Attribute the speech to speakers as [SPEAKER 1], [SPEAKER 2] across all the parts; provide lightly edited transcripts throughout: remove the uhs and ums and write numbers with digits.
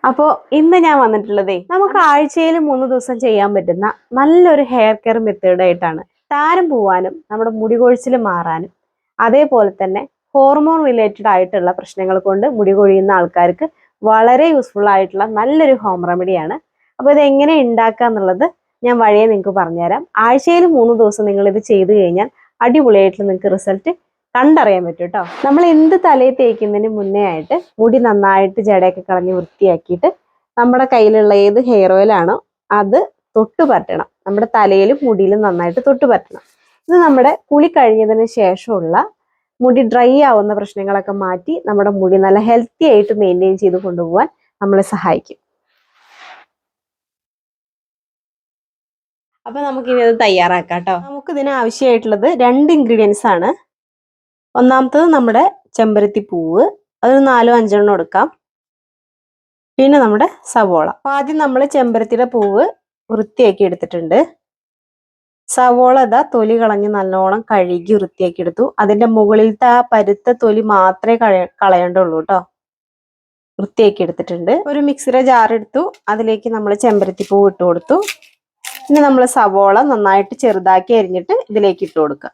[SPEAKER 1] അപ്പോൾ ഇന്ന് ഞാൻ വന്നിട്ടുള്ളതേ നമുക്ക് ആഴ്ചയിൽ 3 ദിവസം ചെയ്യാൻ പറ്റുന്ന നല്ലൊരു ഹെയർ കെയർ മെത്തേഡ് ആയിട്ടാണ്. താരം പോവാനും നമ്മുടെ മുടി കൊഴിച്ചിൽ മാറാനും അതേപോലെ തന്നെ ഹോർമോൺ റിലേറ്റഡ് ആയിട്ടുള്ള പ്രശ്നങ്ങൾ കൊണ്ട് മുടി കൊഴിയുന്ന ആൾക്കാർക്ക് വളരെ യൂസ്ഫുൾ ആയിട്ടുള്ള നല്ലൊരു ഹോം റെമഡിയാണ്. അപ്പോൾ ഇത് എങ്ങനെ ഉണ്ടാക്കുക എന്നുള്ളത് ഞാൻ വഴിയെ നിങ്ങൾക്ക് പറഞ്ഞുതരാം. ആഴ്ചയിൽ 3 ദിവസം നിങ്ങൾ ഇത് ചെയ്തു കഴിഞ്ഞാൽ അടിപൊളിയായിട്ട് നിങ്ങൾക്ക് റിസൾട്ട് കണ്ടറിയാൻ പറ്റും കേട്ടോ. നമ്മൾ എന്ത് തലയിൽ തേക്കുന്നതിന് മുന്നേ ആയിട്ട് മുടി നന്നായിട്ട് ജടയൊക്കെ കളഞ്ഞ് വൃത്തിയാക്കിയിട്ട് നമ്മുടെ കയ്യിലുള്ള ഏത് ഹെയർ ഓയിലാണോ അത് തൊട്ട് പറ്റണം. നമ്മുടെ തലയിലും മുടിയിലും നന്നായിട്ട് തൊട്ട് പറ്റണം. ഇത് നമ്മുടെ കുളി കഴിഞ്ഞതിന് ശേഷമുള്ള മുടി ഡ്രൈ ആവുന്ന പ്രശ്നങ്ങളൊക്കെ മാറ്റി നമ്മുടെ മുടി നല്ല ഹെൽത്തി ആയിട്ട് മെയിൻറ്റെയിൻ ചെയ്ത് കൊണ്ടുപോകാൻ നമ്മളെ സഹായിക്കും. അപ്പൊ നമുക്കിനി അത് തയ്യാറാക്കാം കേട്ടോ. നമുക്കിതിന് ആവശ്യമായിട്ടുള്ളത് 2 ഇൻഗ്രീഡിയൻസ് ആണ്. ഒന്നാമത്തത് നമ്മുടെ ചെമ്പരത്തി പൂവ്, അതൊരു 4-5 എടുക്കാം. പിന്നെ നമ്മുടെ സവോള. അപ്പൊ ആദ്യം നമ്മൾ ചെമ്പരത്തിയുടെ പൂവ് വൃത്തിയാക്കി എടുത്തിട്ടുണ്ട്. സവോള ഇതാ തൊലി കളഞ്ഞ് നല്ലോണം കഴുകി വൃത്തിയാക്കി എടുത്തു. അതിന്റെ മുകളിലത്തെ ആ പരുത്ത തൊലി മാത്രമേ കളയേണ്ടുള്ളൂ കേട്ടോ. വൃത്തിയാക്കി എടുത്തിട്ടുണ്ട്. ഒരു മിക്സിയുടെ ജാർ എടുത്തു, അതിലേക്ക് നമ്മൾ ചെമ്പരത്തി പൂവ് ഇട്ട് കൊടുത്തു. ഇനി നമ്മൾ സവോള നന്നായിട്ട് ചെറുതാക്കി അരിഞ്ഞിട്ട് ഇതിലേക്ക് ഇട്ട് കൊടുക്കുക.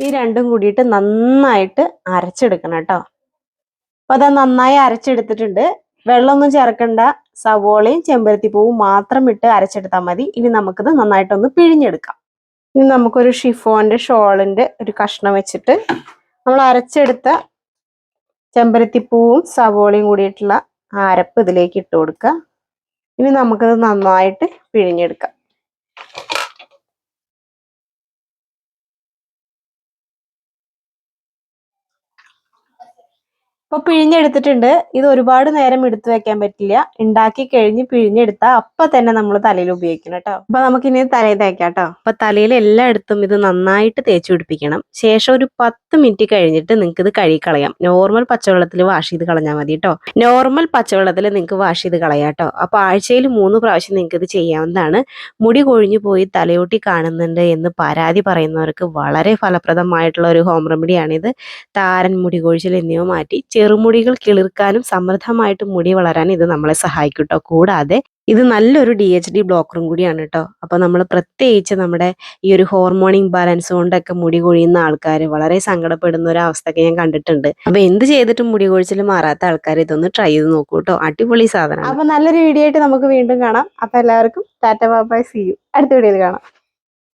[SPEAKER 1] ഈ രണ്ടും കൂടിയിട്ട് നന്നായിട്ട് അരച്ചെടുക്കണം കേട്ടോ. അപ്പൊ അത് നന്നായി അരച്ചെടുത്തിട്ടുണ്ട്. വെള്ളമൊന്നും ചേർക്കണ്ട, സവോളയും ചെമ്പരത്തിപ്പൂവും മാത്രം ഇട്ട് അരച്ചെടുത്താൽ മതി. ഇനി നമുക്കിത് നന്നായിട്ടൊന്ന് പിഴിഞ്ഞെടുക്കാം. ഇനി നമുക്കൊരു ഷിഫോന്റെ ഷോളിന്റെ ഒരു കഷ്ണം വെച്ചിട്ട് നമ്മൾ അരച്ചെടുത്ത ചെമ്പരത്തിപ്പൂവും സവോളയും കൂടിയിട്ടുള്ള അരപ്പ് ഇതിലേക്ക് ഇട്ട് കൊടുക്കുക. ഇനി നമുക്കിത് നന്നായിട്ട് പിഴിഞ്ഞെടുക്കാം. അപ്പൊ പിഴിഞ്ഞെടുത്തിട്ടുണ്ട്. ഇത് ഒരുപാട് നേരം എടുത്തു വെക്കാൻ പറ്റില്ല. ഉണ്ടാക്കി കഴിഞ്ഞ് പിഴിഞ്ഞെടുത്താൽ അപ്പൊ തന്നെ നമ്മൾ തലയിൽ ഉപയോഗിക്കണം കേട്ടോ. അപ്പൊ നമുക്കിനി തലയിൽ തേക്കാം കേട്ടോ. അപ്പൊ തലയിൽ എല്ലായിടത്തും ഇത് നന്നായിട്ട് തേച്ച് പിടിപ്പിക്കണം. ശേഷം ഒരു 10 മിനിറ്റ് കഴിഞ്ഞിട്ട് നിങ്ങൾക്ക് ഇത് കഴുകിക്കളയാം. നോർമൽ പച്ചവെള്ളത്തിൽ വാഷ് ചെയ്ത് കളഞ്ഞാൽ മതി കേട്ടോ. നോർമൽ പച്ചവെള്ളത്തിൽ നിങ്ങൾക്ക് വാഷ് ചെയ്ത് കളയാം കേട്ടോ. അപ്പൊ ആഴ്ചയിൽ 3 പ്രാവശ്യം നിങ്ങൾക്ക് ഇത് ചെയ്യാവുന്നതാണ്. മുടി കൊഴിഞ്ഞു പോയി തലയോട്ടി കാണുന്നുണ്ട് എന്ന് പരാതി പറയുന്നവർക്ക് വളരെ ഫലപ്രദമായിട്ടുള്ള ഒരു ഹോം റെമഡിയാണിത്. താരൻ, മുടി കൊഴിച്ചിൽ എന്നിവ മാറ്റി ചെറുമുടികൾ കിളിർക്കാനും സമൃദ്ധമായിട്ട് മുടി വളരാനും ഇത് നമ്മളെ സഹായിക്കും കേട്ടോ. കൂടാതെ ഇത് നല്ലൊരു DHD ബ്ലോക്കറും കൂടിയാണ് കേട്ടോ. അപ്പൊ നമ്മൾ പ്രത്യേകിച്ച് നമ്മുടെ ഈ ഒരു ഹോർമോൺ ഇംബാലൻസ് കൊണ്ടൊക്കെ മുടി കൊഴിയുന്ന ആൾക്കാർ വളരെ സങ്കടപ്പെടുന്ന ഒരു അവസ്ഥയൊക്കെ ഞാൻ കണ്ടിട്ടുണ്ട്. അപ്പൊ എന്ത് ചെയ്തിട്ടും മുടി കൊഴിച്ചിൽ മാറാത്ത ആൾക്കാർ ഇതൊന്ന് ട്രൈ ചെയ്ത് നോക്കൂ കേട്ടോ. അടിപൊളി സാധനം. അപ്പൊ നല്ലൊരു വീഡിയോ ആയിട്ട് നമുക്ക് വീണ്ടും കാണാം. അപ്പൊ എല്ലാവർക്കും tata bye bye, see you. അടുത്ത വീഡിയോയിൽ കാണാം.